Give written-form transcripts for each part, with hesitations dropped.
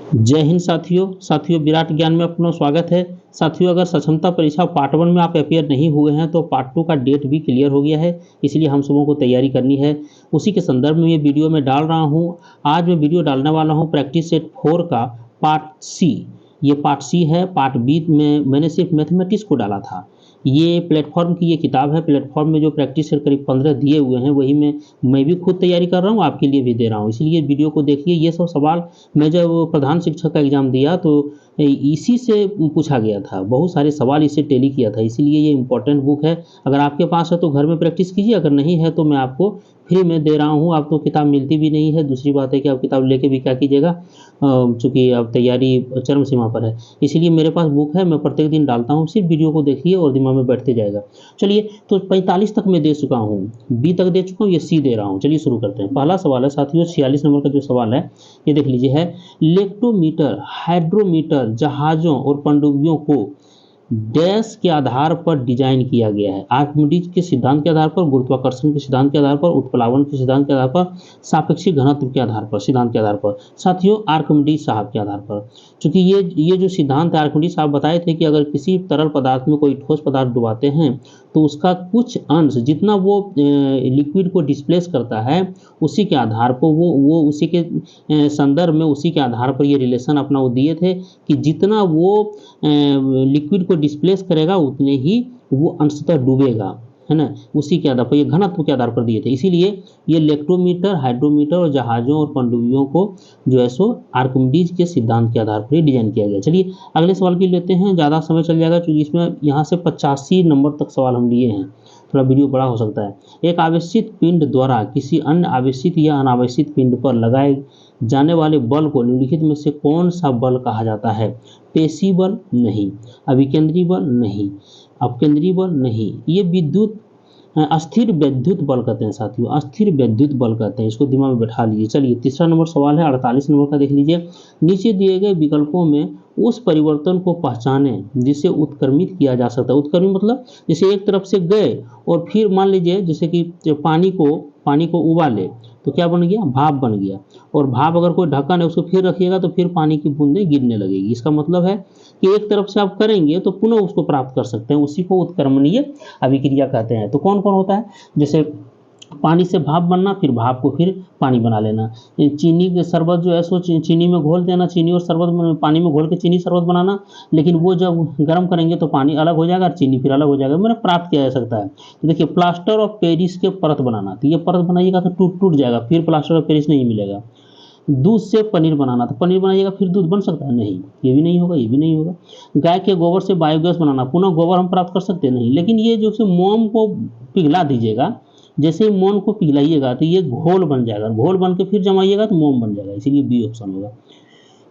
जय हिंद साथियों विराट ज्ञान में अपना स्वागत है। साथियों, अगर सक्षमता परीक्षा पार्ट 1 में आप अपेयर नहीं हुए हैं तो पार्ट 2 का डेट भी क्लियर हो गया है, इसलिए हम सबों को तैयारी करनी है। उसी के संदर्भ में ये वीडियो मैं डाल रहा हूँ। आज मैं वीडियो डालने वाला हूँ प्रैक्टिस सेट 4 का पार्ट सी। ये पार्ट सी है। पार्ट बी में मैंने सिर्फ मैथमेटिक्स को डाला था। ये प्लेटफॉर्म की ये किताब है। प्लेटफॉर्म में जो प्रैक्टिस सेट करीब 15 दिए हुए हैं वही मैं भी खुद तैयारी कर रहा हूँ, आपके लिए भी दे रहा हूँ, इसलिए वीडियो को देखिए। ये सब सवाल मैं जब प्रधान शिक्षक का एग्ज़ाम दिया तो इसी से पूछा गया था। बहुत सारे सवाल इससे टेली किया था, इसीलिए ये इम्पोर्टेंट बुक है। अगर आपके पास है तो घर में प्रैक्टिस कीजिए, अगर नहीं है तो मैं आपको फ्री में दे रहा हूँ। आप तो किताब मिलती भी नहीं है। दूसरी बात है कि आप किताब लेके भी क्या कीजिएगा, चूँकि अब तैयारी चरम सीमा पर है, इसीलिए मेरे पास बुक है। मैं प्रत्येक दिन डालता हूँ। सिर्फ वीडियो को देखिए और दिमाग में बैठते जाएगा। चलिए, तो 45 तक मैं दे चुका हूँ, बी तक दे चुका हूँ, ये सी दे रहा हूँ। चलिए शुरू करते हैं। पहला सवाल है साथियों, 46 नंबर का जो सवाल है ये देख लीजिए है। लेक्टोमीटर हाइड्रोमीटर जहाज़ों और पनडुब्बियों को डैश के आधार पर डिजाइन किया गया है। आर्किमिडीज के सिद्धांत के आधार पर, गुरुत्वाकर्षण के सिद्धांत के आधार पर, उत्प्लावन के सिद्धांत के आधार पर, सापेक्षिक घनत्व के आधार पर, सिद्धांत के आधार पर। साथियों, आर्किमिडीज साहब के आधार पर, क्योंकि ये जो सिद्धांत है, आर्किमिडीज साहब बताए थे कि अगर किसी तरल पदार्थ में कोई ठोस पदार्थ डुबाते हैं तो उसका कुछ अंश जितना वो लिक्विड को डिस्प्लेस करता है, उसी के आधार पर वो उसी के संदर्भ में, उसी के आधार पर ये रिलेशन अपना वो दिए थे कि जितना वो लिक्विड को डिस्प्लेस करेगा उतने ही वो अंशतः डूबेगा, है ना। उसी के आधार पर, ये घनत्व के आधार पर दिए थे। इसीलिए ये लेक्टोमीटर हाइड्रोमीटर और जहाज़ों और पनडुब्बियों को जो है सो आर्किमिडीज के सिद्धांत के आधार पर डिजाइन किया गया। चलिए अगले सवाल की लेते हैं, ज़्यादा समय चल जाएगा क्योंकि इसमें यहाँ से 85 नंबर तक सवाल हम लिए हैं, थोड़ा वीडियो बड़ा हो सकता है। एक आवेशित पिंड द्वारा किसी अन्य आवेशित या अनावेशित पिंड पर लगाए जाने वाले बल को निम्नलिखित में से कौन सा बल कहा जाता है? पेशी बल नहीं, अभिकेंद्री बल नहीं, अपकेंद्री बल नहीं, ये विद्युत अस्थिर वैद्युत बल कहते हैं साथियों, अस्थिर वैद्युत बल कहते हैं। इसको दिमाग में बैठा लीजिए। चलिए तीसरा नंबर सवाल है 48 नंबर का, देख लीजिए। नीचे दिए गए विकल्पों में उस परिवर्तन को पहचानें जिसे उत्क्रमित किया जा सकता है। उत्क्रमित मतलब जैसे एक तरफ से गए और फिर मान लीजिए जैसे कि पानी को उबाले तो क्या बन गया? भाप बन गया। और भाप अगर कोई ढक्कन है उसको फिर रखिएगा तो फिर पानी की बूंदें गिरने लगेगी। इसका मतलब है कि एक तरफ से आप करेंगे तो पुनः उसको प्राप्त कर सकते हैं, उसी को उत्क्रमणीय अभिक्रिया कहते हैं। तो कौन कौन होता है? जैसे पानी से भाप बनना, फिर भाप को फिर पानी बना लेना। चीनी के शरबत जो है सो चीनी में घोल देना, चीनी और शरबत पानी में घोल के चीनी शरबत बनाना, लेकिन वो जब गर्म करेंगे तो पानी अलग हो जाएगा और चीनी फिर अलग हो जाएगा, मैंने प्राप्त किया जा सकता है। तो देखिए, प्लास्टर ऑफ पेरिस के परत बनाना, तो ये परत बनाइएगा तो टूट जाएगा, फिर प्लास्टर ऑफ पेरिस नहीं मिलेगा। दूध से पनीर बनाना, तो पनीर बनाइएगा फिर दूध बन सकता है? नहीं, ये भी नहीं होगा, ये भी नहीं होगा। गाय के गोबर से बायोगैस बनाना, पुनः गोबर हम प्राप्त कर सकते हैं? नहीं। लेकिन ये जो मोम को पिघला दीजिएगा, जैसे ही मोम को पिघलाइएगा तो ये घोल बन जाएगा, घोल बन के फिर जमाइएगा तो मोम बन जाएगा, इसीलिए बी ऑप्शन होगा।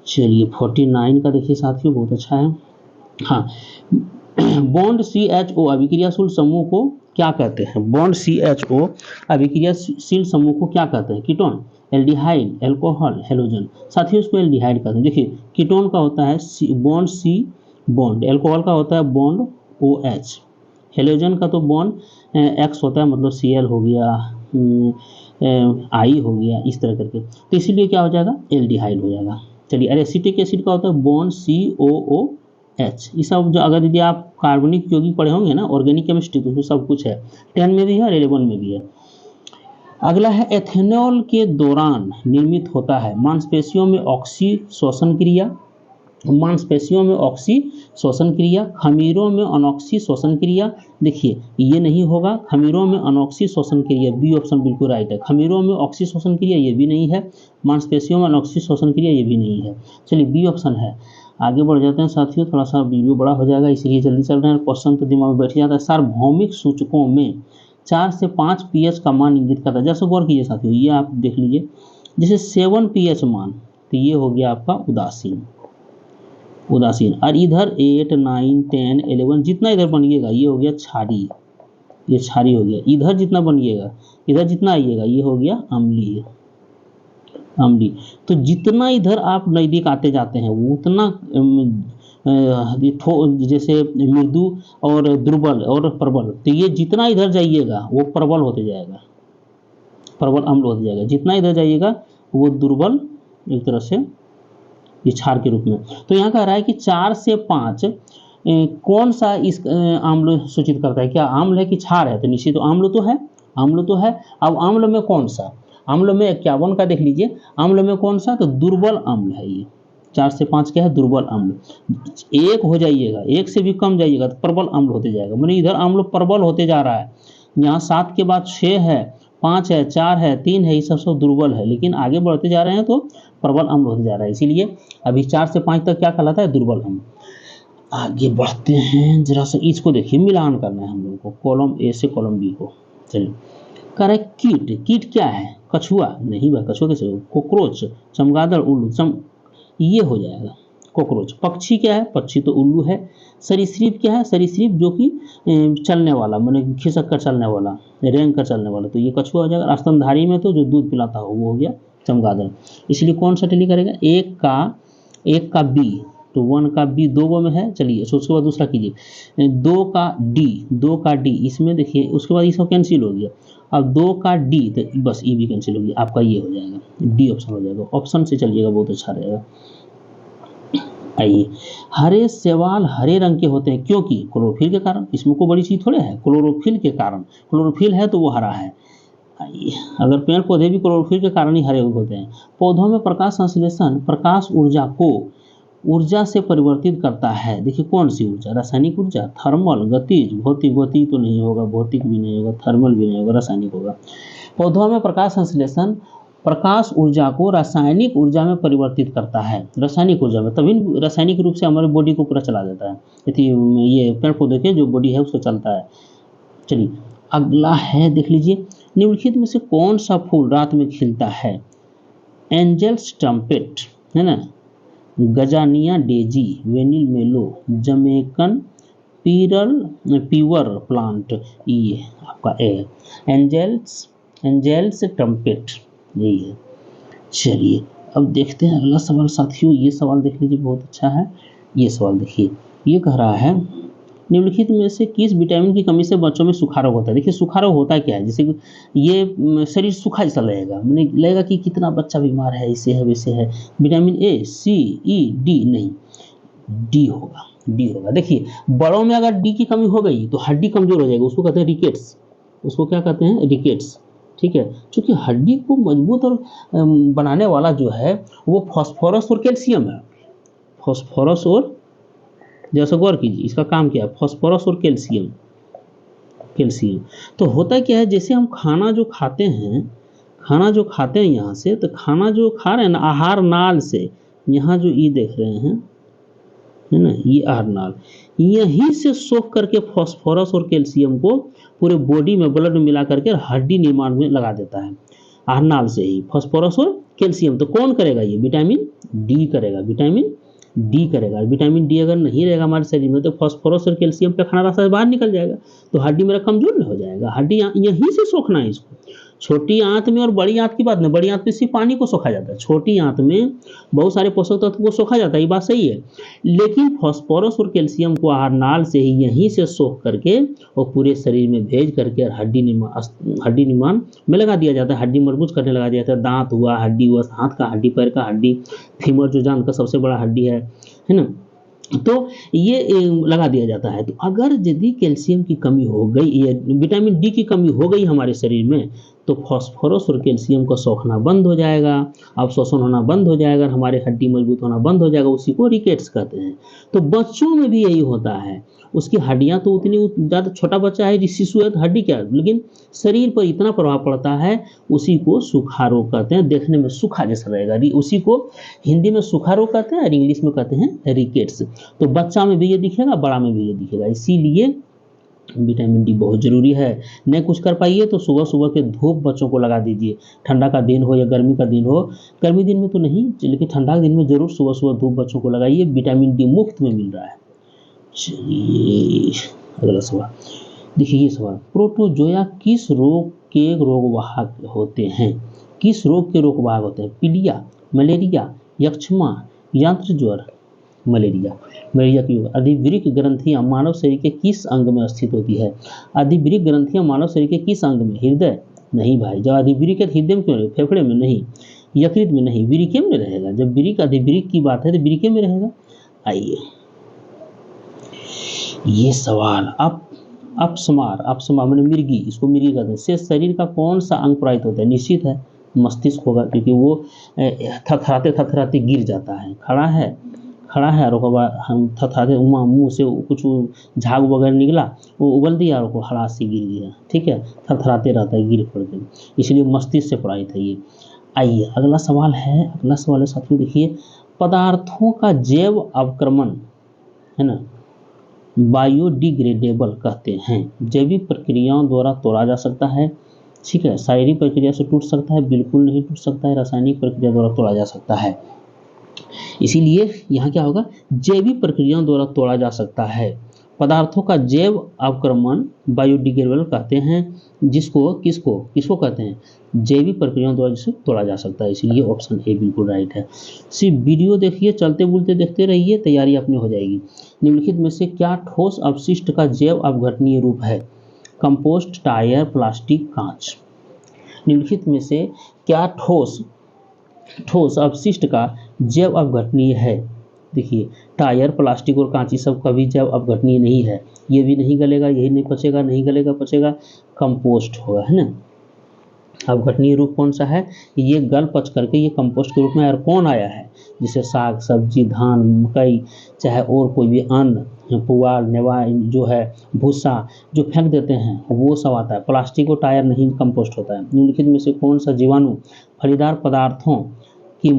चलिए 49 का देखिए साथियों, बहुत अच्छा है। हाँ, बॉन्ड CHO अभिक्रियाशील समूह को क्या कहते हैं? बॉन्ड CHO अभिक्रियाशील समूह को क्या कहते हैं? Ketone, aldehyde, alcohol, halogen. साथियों इसको एल्डिहाइड कहते हैं। देखिए, कीटोन का होता है बॉन्ड C बॉन्ड, एल्कोहल का होता है बॉन्ड OH, हेलोजन का तो बॉन्ड X होता है, मतलब Cl हो गया, I हो गया, इस तरह करके। तो इसीलिए क्या हो जाएगा? एल्डिहाइड हो जाएगा। चलिए, एसिटिक एसिड का होता है बॉन्ड COOH। ये सब जो अगर यदि आप कार्बनिक यौगिक पढ़े होंगे ना, ऑर्गेनिक केमिस्ट्री, तो उसमें सब कुछ है, 10 में भी है और 11 में भी है। अगला है, एथेनॉल के दौरान निर्मित होता है मांसपेशियों में ऑक्सी श्वसन क्रिया, मांसपेशियों में ऑक्सी श्वसन क्रिया, खमीरों में अनॉक्सी श्वसन क्रिया। देखिए ये नहीं होगा, खमीरों में अनॉक्सी श्वसन क्रिया, बी ऑप्शन बिल्कुल राइट है। खमीरों में ऑक्सी श्वसन क्रिया ये भी नहीं है, मांसपेशियों में अनॉक्सी श्वसन क्रिया ये भी नहीं है। चलिए बी ऑप्शन है। आगे बढ़ जाते हैं साथियों, थोड़ा सा वीडियो बड़ा हो जाएगा इसलिए जल्दी चल रहे हैं, क्वेश्चन तो दिमाग में बैठ जाता है। सार्वभौमिक सूचकों में 4 से 5 pH का मान इंगित करता है। जैसे गौर कीजिए साथियों, ये आप देख लीजिए, जैसे 7 pH मान, तो ये हो गया आपका उदासीन, और इधर 8, 9, 10, 11 जितना इधर बनिएगा ये हो गया क्षारीय, ये क्षारीय हो गया। इधर जितना बनिएगा, इधर जितना आइएगा ये हो गया अम्लीय। तो जितना इधर आप नज़दीक आते जाते हैं वो उतना जैसे मृदु और दुर्बल और प्रबल, तो ये जितना इधर जाइएगा वो प्रबल होते जाएगा, प्रबल अम्ल होते जाएगा। जितना इधर जाइएगा वो दुर्बल, एक तरह से ये क्षार के रूप में। तो यहाँ कह रहा है कि 4 से 5 कौन सा इस आम्ल सूचित करता है, क्या आम्ल है कि क्षार है? तो निश्चित तो आम्ल तो है, आम्ल तो है। अब आम्ल में कौन सा? आम्ल में 51 का देख लीजिए, आम्ल में कौन सा? तो दुर्बल आम्ल है ये। 4 से 5 क्या है? दुर्बल अम्ल। 1 हो जाइएगा, 1 से भी कम जाइएगा तो प्रबल अम्ल होते जाएगा, मैंने इधर अम्ल प्रबल होते जा रहा है। यहाँ 7 के बाद 6 है, 5 है, 4 है, 3 है, ये सब दुर्बल है, लेकिन आगे बढ़ते जा रहे हैं तो प्रबल अम्ल होते जा रहा है। इसीलिए अभी 4 से 5 तक क्या कहलाता है? दुर्बल अम्ल। आगे बढ़ते हैं, जरा सा इसको देखिए, मिलान करना है हम लोगों को, कॉलम ए से कॉलम बी को। चलिए, कह रहे कीट। कीट क्या है? कछुआ नहीं भाई, कछुआ कैसे? कोकरोच, चमगादड़, उल्लू, ये हो जाएगा कॉकरोच। पक्षी क्या है? पक्षी तो उल्लू है। सरीसृप क्या है? सरीसृप जो कि चलने वाला, मैंने खिसक कर चलने वाला, रेंग कर चलने वाला, तो ये कछुआ हो जाएगा। स्तनधारी में तो जो दूध पिलाता हो वो हो गया चमगादड़। इसलिए कौन सा टेली करेगा? एक का बी, तो 1 का बी 2 गो में है। चलिए उसके बाद दूसरा कीजिए, 2 का डी, इसमें देखिए उसके बाद ये सब कैंसिल हो गया। अब 2 का डी, तो बस ये भी कैंसिल हो गया, आपका ये हो जाएगा, डी ऑप्शन हो जाएगा। ऑप्शन से चलिएगा, बहुत अच्छा रहेगा। आइए, हरे शैवाल हरे रंग के होते हैं क्योंकि क्लोरोफिल के कारण। इसमें कोई बड़ी चीज थोड़े है, क्लोरोफिल के कारण, क्लोरोफिल है तो वो हरा है। आइए, अगर पेड़ पौधे भी क्लोरोफिल के कारण ही हरे होते हैं। पौधों में प्रकाश संश्लेषण प्रकाश ऊर्जा को ऊर्जा से परिवर्तित करता है। देखिए कौन सी ऊर्जा? रासायनिक ऊर्जा, थर्मल, गतिज, भौतिक तो नहीं होगा, भौतिक भी नहीं होगा, थर्मल भी नहीं होगा, रासायनिक होगा। पौधों में प्रकाश संश्लेषण प्रकाश ऊर्जा को रासायनिक ऊर्जा में परिवर्तित करता है। रासायनिक ऊर्जा में, तभी रासायनिक रूप से हमारे बॉडी को पूरा चला देता है। ये पेड़ पौधे के जो बॉडी है उसको चलता है। चलिए अगला है, देख लीजिए, निम्नलिखित में से कौन सा फूल रात में खिलता है? एंजल्स ट्रम्पेट है ना, गजानिया डेजी, वेनिल मेलो, जमैकन पीवर प्लांट, ये आपका ए एंजल्स ट्रम्पेट यही है। चलिए अब देखते हैं अगला सवाल साथियों। ये सवाल देख लीजिए, बहुत अच्छा है। ये सवाल देखिए, ये कह रहा है निम्नलिखित में से किस विटामिन की कमी से बच्चों में सूखा रोग होता है? देखिए सूखा रोग होता है क्या है? जैसे ये शरीर सूखा जैसा लगेगा, मैंने लगेगा कि कितना बच्चा बीमार है, ऐसे है वैसे है। Vitamin A, C, E, D नहीं, डी होगा। देखिए बड़ों में अगर डी की कमी हो गई तो हड्डी कमजोर हो जाएगी, उसको कहते हैं रिकेट्स। उसको क्या कहते हैं? रिकेट्स। ठीक है, क्योंकि हड्डी को मजबूत और बनाने वाला जो है वो फास्फोरस और कैल्शियम है। फास्फोरस और, जैसा गौर कीजिए, इसका काम क्या है? फास्फोरस और कैल्शियम। तो होता क्या है, जैसे हम खाना जो खाते हैं यहाँ से, तो खाना जो खा रहे हैं ना आहार नाल से, यहाँ जो ये देख रहे हैं है ना, ये आहार नाल, यहीं से सोख करके फास्फोरस और कैल्शियम को पूरे बॉडी में ब्लड में मिला करके हड्डी निर्माण में लगा देता है। आहार नाल से ही फास्फोरस और कैल्शियम। तो कौन करेगा? ये विटामिन डी करेगा, विटामिन डी अगर नहीं रहेगा हमारे शरीर में तो फास्फोरस और कैल्शियम पे खाना रास्ता से बाहर निकल जाएगा, तो हड्डी मेरा कमजोर नहीं हो जाएगा। हड्डी यहीं से सोखना है इसको। छोटी आंत में और बड़ी आंत की बात नहीं, बड़ी आंत में सिर्फ पानी को सोखा जाता है, छोटी आंत में बहुत सारे पोषक तत्व को सोखा जाता है, ये बात सही है। लेकिन फास्फोरस और कैल्शियम को आहार नाल से ही यहीं से सोख करके और पूरे शरीर में भेज करके और हड्डी निर्माण में लगा दिया जाता है, हड्डी मजबूत करने लगा दिया जाता है। दांत हुआ, हड्डी हुआ, हाथ का हड्डी, पैर का हड्डी, फीमर जो जान का सबसे बड़ा हड्डी है ना, तो ये लगा दिया जाता है। तो अगर यदि कैल्शियम की कमी हो गई या विटामिन डी की कमी हो गई हमारे शरीर में, तो फास्फोरस और कैल्शियम का सोखना बंद हो जाएगा, अवशोषण होना बंद हो जाएगा, हमारे हड्डी मजबूत होना बंद हो जाएगा, उसी को रिकेट्स कहते हैं। तो बच्चों में भी यही होता है, उसकी हड्डियां तो उतनी ज़्यादा, छोटा बच्चा है, शिशु है तो हड्डी क्या है, लेकिन शरीर पर इतना प्रभाव पड़ता है, उसी को सूखा रोग कहते हैं। देखने में सूखा जैसा रहेगा, उसी को हिंदी में सूखा रोग कहते हैं और इंग्लिश में कहते हैं रिकेट्स। तो बच्चा में भी ये दिखेगा, बड़ा में भी ये दिखेगा। इसीलिए विटामिन डी बहुत ज़रूरी है। नहीं कुछ कर पाइए तो सुबह सुबह के धूप बच्चों को लगा दीजिए, ठंडा का दिन हो या गर्मी का दिन हो। गर्मी दिन में तो नहीं, लेकिन ठंडा के दिन में ज़रूर सुबह सुबह धूप बच्चों को लगाइए, विटामिन डी मुफ्त में मिल रहा है। चलिए अगला सवाल देखिए, ये सवाल, प्रोटोजोआ किस रोग के रोगवाहक होते हैं? किस रोग के रोगवाहक होते हैं? पीलिया, मलेरिया, यक्ष्मा, यंत्र ज्वर। मलेरिया की अधिवृक्क ग्रंथियां मानव शरीर के किस अंग में स्थित होती है? अधिवृक्क ग्रंथियां मानव शरीर के किस अंग में? हृदय नहीं भाई, जब अधिवृक्क है हृदय में क्यों नहीं? फेफड़े में नहीं। यकृत में नहीं, विरिके में रहेगा। जब विरिक अधिविरिक की बात है तो विरिके में रहेगा। आइए ये सवाल, अपस्मार मैंने मिर्गी, इसको मिर्गी कहते हैं, से शरीर का कौन सा अंग प्रभावित होता है? निश्चित है मस्तिष्क होगा, क्योंकि वो थरथराते थरथराते गिर जाता है। खड़ा है और हम थरथराते मुंह से कुछ झाग वगैरह निकला, वो उबल दिया और हड़ास से गिर गया। ठीक है, थरथराते रहता है गिर पड़ के, इसलिए मस्तिष्क से प्रभावित है ये। आइए अगला सवाल है साथियों, देखिए पदार्थों का जैव अवक्रमण है ना बायोडिग्रेडेबल कहते हैं। जैविक प्रक्रियाओं द्वारा तोड़ा जा सकता है। ठीक है, शारीरिक प्रक्रिया से टूट सकता है, बिल्कुल नहीं टूट सकता है, रासायनिक प्रक्रिया द्वारा तोड़ा जा सकता है। इसीलिए यहाँ क्या होगा, जैविक प्रक्रियाओं द्वारा तोड़ा जा सकता है। पदार्थों का जैव अवक्रमण बायोडिग्रेडेबल कहते हैं, किसको कहते हैं? जैविक प्रक्रियाओं द्वारा जिसे तोड़ा जा सकता है। इसीलिए ऑप्शन ए बिल्कुल राइट है। सिर्फ वीडियो देखिए, चलते बुलते देखते रहिए, तैयारी अपनी हो जाएगी। निम्नलिखित में से क्या ठोस अपशिष्ट का जैव अपघटनीय रूप है? कंपोस्ट, टायर, प्लास्टिक, कांच। निम्नलिखित में से क्या ठोस अपशिष्ट का जैव अपघटनीय है? देखिए टायर, प्लास्टिक और कांच सब कभी जैव अपघटनीय नहीं है। ये भी नहीं गलेगा, यही नहीं पचेगा, नहीं गलेगा पचेगा, कंपोस्ट होगा, है ना। अपघटनीय रूप कौन सा है? ये गल पच करके ये कंपोस्ट के रूप में और कौन आया है? जिसे साग सब्जी, धान, मकई, चाहे और कोई भी अन्न, पुआल, नेवा जो है भूसा जो फेंक देते हैं वो सब आता है। प्लास्टिक और टायर नहीं कंपोस्ट होता है। निम्नलिखित में से कौन सा जीवाणु फलीदार पदार्थों की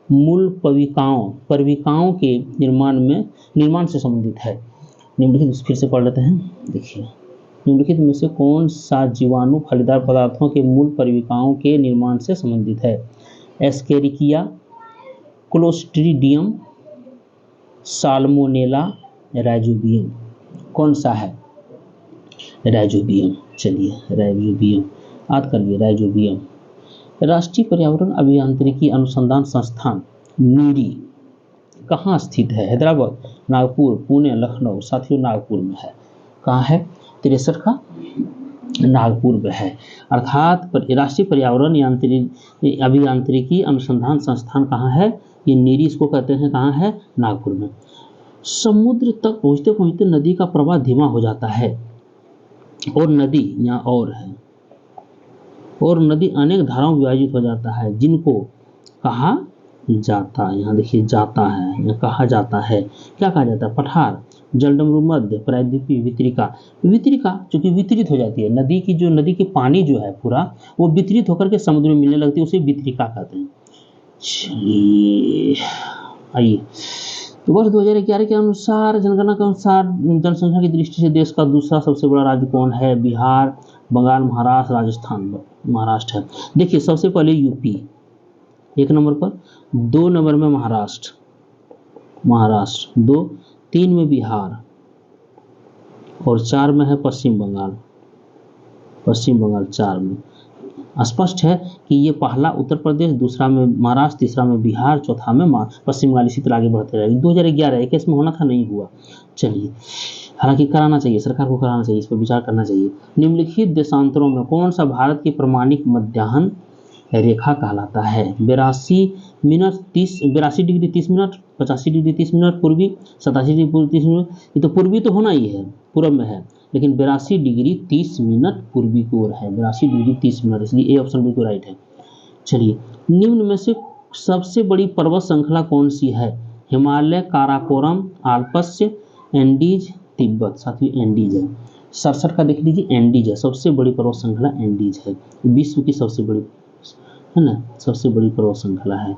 मूल पर्विकाओं के निर्माण से संबंधित है? निम्नलिखित फिर से पढ़ लेते हैं। देखिए निम्नलिखित में से कौन सा जीवाणु फलीदार पदार्थों के मूल पर्विकाओं के निर्माण से संबंधित है? एस्केरिकिया, क्लोस्ट्रीडियम, साल्मोनेला, राइजोबियम। कौन सा है? राइजोबियम। चलिए राइजोबियम याद करिए, राइजोबियम। राष्ट्रीय पर्यावरण अभियांत्रिकी अनुसंधान संस्थान नीरी कहाँ स्थित है? हैदराबाद, नागपुर, पुणे, लखनऊ। साथियों नागपुर में है। कहाँ है? 63 का नागपुर में है। अर्थात राष्ट्रीय पर्यावरण अभियांत्रिकी अनुसंधान संस्थान कहाँ है? ये नीरी इसको कहते हैं। कहाँ है? नागपुर में। समुद्र तक पहुँचते पहुँचते नदी का प्रवाह धीमा हो जाता है और नदी यहाँ और नदी अनेक धाराओं में विभाजित हो जाता है, जिनको कहा जाता है। यहाँ देखिए जाता है, यहाँ कहा जाता है। क्या कहा जाता है? पठार, जलडमरू, मध्य, प्रायद्वीपीय, वितरिका चूंकि वितरित हो जाती है नदी की पानी जो है पूरा वो वितरित होकर के समुद्र में मिलने लगती है, उसे वितरिका कहते हैं। चलिए आइए तो वर्ष 2011 के अनुसार जनगणना के अनुसार जनसंख्या की दृष्टि से देश का दूसरा सबसे बड़ा राज्य कौन है? बिहार, बंगाल, महाराष्ट्र, राजस्थान। महाराष्ट्र है। देखिए सबसे पहले यूपी 1 नंबर पर, 2 नंबर में महाराष्ट्र 2, 3 में बिहार और 4 में है पश्चिम बंगाल 4 में। स्पष्ट है कि ये पहला उत्तर प्रदेश, दूसरा में महाराष्ट्र, तीसरा में बिहार, चौथा में पश्चिम बंगाल। इसी तरह आगे बढ़ते रहेगी। 2011 21 में होना था, नहीं हुआ। चलिए हालांकि कराना चाहिए, सरकार को कराना चाहिए, इस पर विचार करना चाहिए। निम्नलिखित देशांतरों में कौन सा भारत की प्रमाणिक मध्याह्न रेखा कहलाता है? 82 डिग्री 30 मिनट, 85 डिग्री 30 मिनट पूर्वी, 87 डिग्री पूर्वी 30 मिनट। ये तो पूर्वी तो होना ही है, पूर्व में है, लेकिन 82 डिग्री 30 मिनट पूर्वी की ओर है। 82 डिग्री 30 मिनट, इसलिए ए ऑप्शन बिल्कुल राइट है। चलिए निम्न में से सबसे बड़ी पर्वत श्रृंखला कौन सी है? Himalaya, Karakoram, Alps, Andes, Tibet. साथियों एंडीज है। 67 का देख लीजिए, एंडीज है। सबसे बड़ी पर्वत श्रृंखला एंडीज है, विश्व की सबसे बड़ी है ना, सबसे बड़ी पर्वत श्रृंखला है।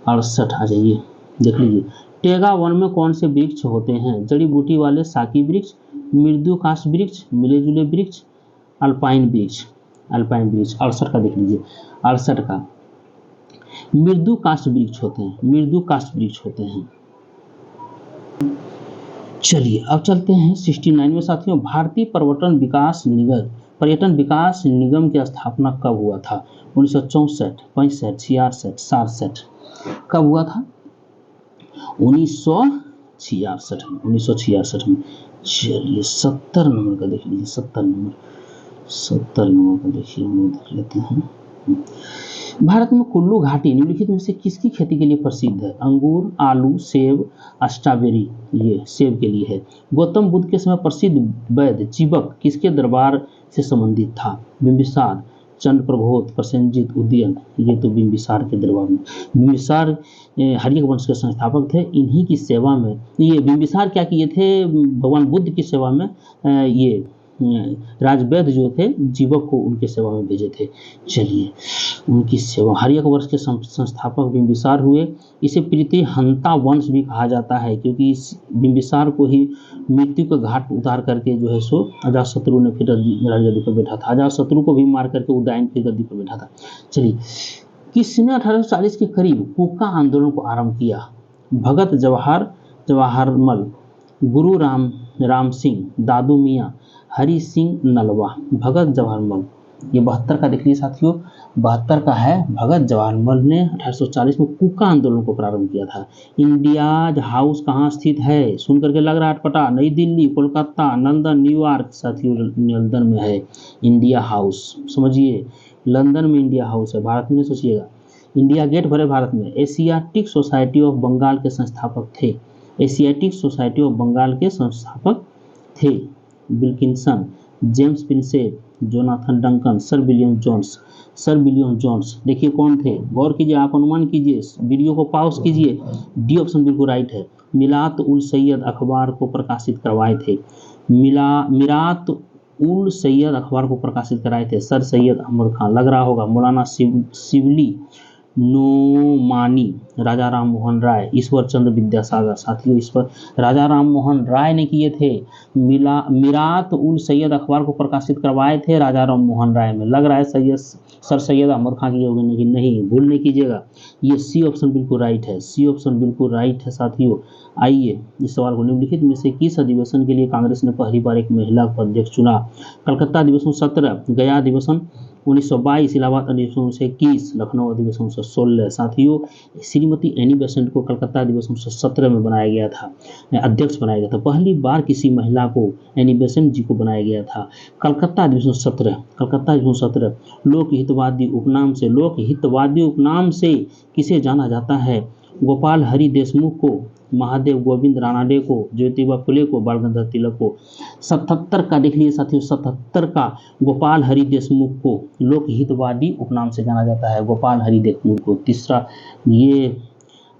68 आ जाइए, देख लीजिए। टेगा वन में कौन से वृक्ष होते हैं? जड़ी बूटी वाले साकी वृक्ष, मृदुकाष्ठ वृक्ष, मिले जुले वृक्ष, अल्पाइन वृक्ष। 68 का देख लीजिए, 68 का मृदुकाष्ठ वृक्ष होते हैं। चलिए अब चलते हैं 69 में। साथियों भारतीय पर्यटन विकास निगम की स्थापना कब हुआ था? 1964, 65, 66, 67। कब हुआ था? 1966 में। चलिए 70 नंबर का देख लीजिए, 70 नंबर का देखिए, हम देख लेते हैं। भारत में कुल्लू घाटी निम्नलिखित में से किसकी खेती के लिए प्रसिद्ध है? अंगूर, आलू, सेब, स्ट्रॉबेरी। ये सेब के लिए है। गौतम बुद्ध के समय प्रसिद्ध वैद्य जीवक किसके दरबार से संबंधित था? बिंबिसार, चंद्रप्रभोत, प्रसेनजीत, उदयन। ये तो बिंबिसार के दरबार में। बिंबिसार हर्यक वंश के संस्थापक थे। इन्हीं की सेवा में ये बिंबिसार क्या किए थे? भगवान बुद्ध की सेवा में ये राजवैद्य जो थे जीवक को उनके सेवा में भेजे थे। चलिए, उनकी सेवा हर्यक वंश के संस्थापक बिंबिसार हुए। इसे प्रीतिहंता वंश भी कहा जाता है क्योंकि इस बिंबिसार को ही मृत्यु का घाट उतार करके जो है सो अजातशत्रु ने फिर राजगद्दी पर बैठा था। अजातशत्रु को भी मार करके उदयन की गद्दी पर बैठा था। चलिए, किसने 1840 के करीब कूका आंदोलन को आरंभ किया? भगत जवाहरमल, गुरु राम सिंह, दादू मियाँ, हरि सिंह नलवा। भगत जवाहरमल, ये 72 का देख लीजिए साथियों, 72 का है। भगत जवाहरमल ने 1840 में कूका आंदोलन को प्रारंभ किया था। इंडिया हाउस कहाँ स्थित है? सुन करके लग रहा है अटपटा। नई दिल्ली, कोलकाता, लंदन, न्यूयॉर्क। साथियों लंदन में है इंडिया हाउस। समझिए, लंदन में इंडिया हाउस है, भारत में नहीं सोचिएगा। इंडिया गेट भरे भारत में। एशियाटिक सोसाइटी ऑफ बंगाल के संस्थापक थे। एशियाटिक सोसाइटी ऑफ बंगाल के संस्थापक थे Wilkinson, James Prinsep, Jonathan Duncan, sir William Jones. Sir William Jones देखिए कौन थे, गौर कीजिए, आप अनुमान कीजिए, वीडियो को पॉज कीजिए। डी ऑप्शन बिल्कुल राइट है। मिलात उल सैयद अखबार को प्रकाशित करवाए थे। मिरात उल सैयद अखबार को प्रकाशित कराए थे सर सैयद अहमद खान। लग रहा होगा मौलाना शिवली नोमानी, राजा राम मोहन राय, ईश्वर चंद्र विद्यासागर। साथियों, ईश्वर राजा राम मोहन राय ने किए थे। मिरात उल सैयद अखबार को प्रकाशित करवाए थे राजा राम मोहन राय में। लग रहा है सर सैयद अहमद खान की होगी, लेकिन नहीं, भूल नहीं कीजिएगा, ये सी ऑप्शन बिल्कुल राइट है। सी ऑप्शन बिल्कुल राइट है साथियों। आइए इस सवाल को, निम्नलिखित में से किस अधिवेशन के लिए कांग्रेस ने पहली बार एक महिला को अध्यक्ष चुना? कलकत्ता अधिवेशन 17, गया अधिवेशन 1922, इलाहाबाद अधिवेशन 1921, लखनऊ अधिवेशन 1916। साथियों, श्रीमती एनी बेसेंट को कलकत्ता अधिवेशन 1917 में बनाया गया था, अध्यक्ष बनाया गया था। पहली बार किसी महिला को एनी बेसेंट जी को बनाया गया था। कलकत्ता अधिवेशन 17, कलकत्ता अधिवेशन 17। लोकहितवादी उपनाम से किसे जाना जाता है? गोपाल हरि देशमुख को, महादेव गोविंद रानाडे को, ज्योतिबा फुले को, बाल गंगाधर तिलक को। 77 का देख लीजिए साथियों, 77 का गोपाल हरि देशमुख को लोकहितवादी उपनाम से जाना जाता है, गोपाल हरि देशमुख को। तीसरा ये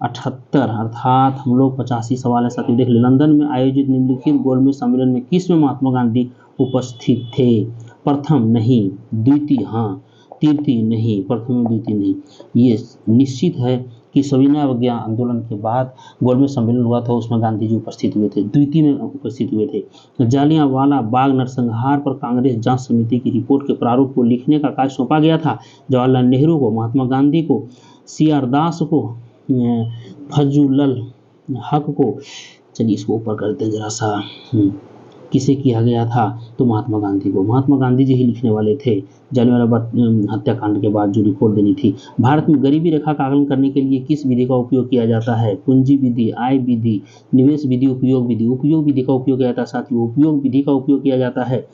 78 अर्थात हम लोग 85 सवाल है साथियों, देख ले। लंदन में आयोजित निम्नलिखित गोलमेज सम्मेलन में किसमें महात्मा गांधी उपस्थित थे? प्रथम नहीं, द्वितीय हाँ, तृतीय नहीं, प्रथम द्वितीय नहीं। ये निश्चित है कि सविनय अवज्ञा आंदोलन के बाद गोलमेज सम्मेलन हुआ था, उसमें गांधी जी उपस्थित हुए थे, द्वितीय में उपस्थित हुए थे। जालियांवाला बाग नरसंहार पर कांग्रेस जांच समिति की रिपोर्ट के प्रारूप को लिखने का कार्य सौंपा गया था जवाहरलाल नेहरू को, महात्मा गांधी को, सी.आर. दास को, फजलुल हक को। चलिए इसको ऊपर करते हैं जरा सा। किसे किया गया था? तो महात्मा गांधी को। महात्मा गांधी जी ही लिखने वाले थे जालियांवाला बाग हत्याकांड के बाद जो रिपोर्ट देनी थी। भारत में गरीबी रेखा का आकलन करने के लिए किस विधि का उपयोग किया जाता है? पूंजी विधि, आय विधि, निवेश विधि, उपयोग विधि। उपयोग विधि का उपयोग किया जाता है साथियों, उपयोग विधि का उपयोग किया जाता है।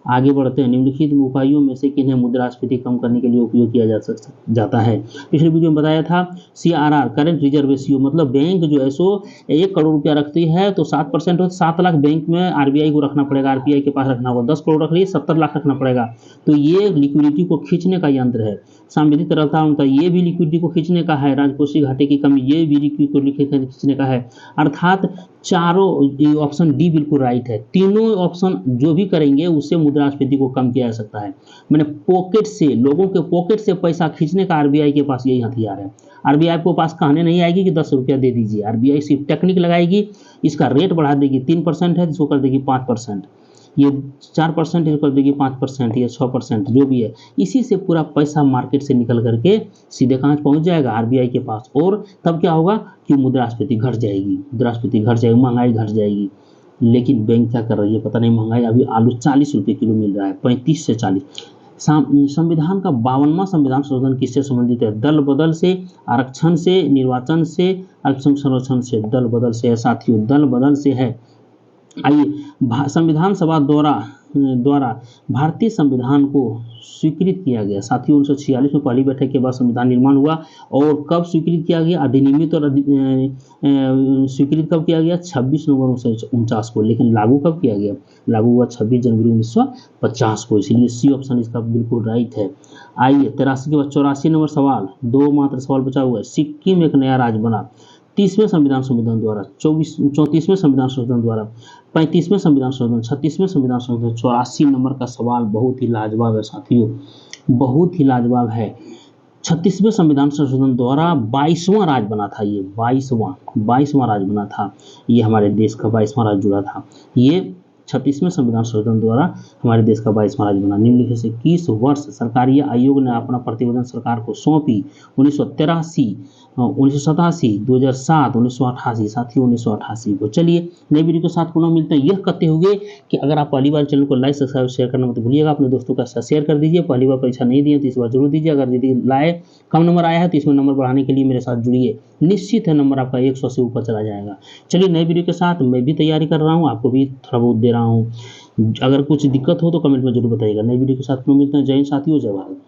आगे बढ़ते हैं, निम्नलिखित उपायों में से किन्हें मुद्रास्फीति कम करने के लिए उपयोग किया जाता है? पिछले वीडियो में बताया था CRR, करेंट रिजर्व रेशियो, मतलब बैंक जो है सो 1 करोड़ रुपया रखती है तो 7% हो, 7 लाख बैंक में RBI को रखना पड़ेगा, RBI के पास रखना होगा। 10 करोड़ रख लिए, 70 लाख रखना पड़ेगा। तो ये लिक्विडिटी को खींचने का यंत्र है। सांविधिक तरलता उनका, ये भी लिक्विडिटी को खींचने का है। राजकोषीय घाटे की कमी, ये भी लिक्विडिटी को खींचने का है। अर्थात चारों ऑप्शन डी बिल्कुल राइट है। तीनों ऑप्शन जो भी करेंगे उससे मुद्रास्फीति को कम किया जा सकता है। मैंने पॉकेट से, लोगों के पॉकेट से पैसा खींचने का RBI के पास यही हथियार है। RBI को पास कहने नहीं आएगी कि 10 रुपया दे दीजिए। RBI सिर्फ टेक्निक लगाएगी, इसका रेट बढ़ा देगी। 3% है जिसको कर देगी 5%, ये 4% है कर देगी 5%, ये 6%, जो भी है। इसी से पूरा पैसा मार्केट से निकल करके सीधे कहाँ पहुँच जाएगा? RBI के पास। और तब क्या होगा कि मुद्रास्फीति घट जाएगी, मुद्रास्फीति घट जाएगी, महंगाई घट जाएगी। लेकिन बैंक क्या कर रही है पता नहीं, महंगाई अभी आलू 40 रुपये किलो मिल रहा है, 35 से 40। संविधान का 52वां संविधान संशोधन किससे संबंधित है? दल बदल से, आरक्षण से, निर्वाचन से, आरक्षण संरक्षण से। दल बदल से है साथियों, दल बदल से है। आइए, संविधान सभा द्वारा द्वारा भारतीय संविधान को स्वीकृत किया गया। साथियों 1946 में पहली बैठक के बाद संविधान निर्माण हुआ। और कब स्वीकृत किया गया? अधिनियमित और स्वीकृत कब किया गया? 26 नवंबर 1949 को। लेकिन लागू कब किया गया? लागू हुआ 26 जनवरी 1950 को। इसलिए सी ऑप्शन इसका बिल्कुल राइट है। आइए 83 के बाद 84 नंबर सवाल, दो मात्र सवाल बचा हुआ है। सिक्किम एक नया राज्य बना 30वें संविधान संशोधन द्वारा, 34वें संविधान संशोधन द्वारा, 35वें संविधान संशोधन, 36वें संविधान संशोधन। 84 नंबर का सवाल बहुत ही लाजवाब है साथियों, बहुत ही लाजवाब है। 36वें संविधान संशोधन द्वारा 22वां राज्य बना था। ये 22वां राज्य बना था। ये हमारे देश का 22वां राज्य जुड़ा था। ये 36वें संविधान संशोधन द्वारा हमारे देश का 22वां राज्य बना। निम्नलिखित से किस वर्ष सरकारीय आयोग ने अपना प्रतिवेदन सरकार को सौंपी? 1983, 1987, 2007, 1988। साथियों 1988 को। चलिए नई वीडियो के साथ पुनः मिलते हैं। यह कहते हुए कि अगर आप पहली बार चैनल को लाइक सब्सक्राइब शेयर करना मत भूलिएगा। अपने दोस्तों के साथ शेयर कर दीजिए। पहली बार परीक्षा नहीं दी है तो इस बार जरूर दीजिए। अगर यदि लाए कम नंबर आया है तो इसमें नंबर बढ़ाने के लिए मेरे साथ जुड़िए। निश्चित है नंबर आपका 100 से ऊपर चला जाएगा। चलिए नई वीडियो के साथ मैं भी तैयारी कर रहा हूँ, आपको भी थोड़ा बहुत दे रहा हूँ। अगर कुछ दिक्कत हो तो कमेंट में जरूर बताइएगा। नई वीडियो के साथ मिलते हैं। जय हिंद साथियों, जय भारत।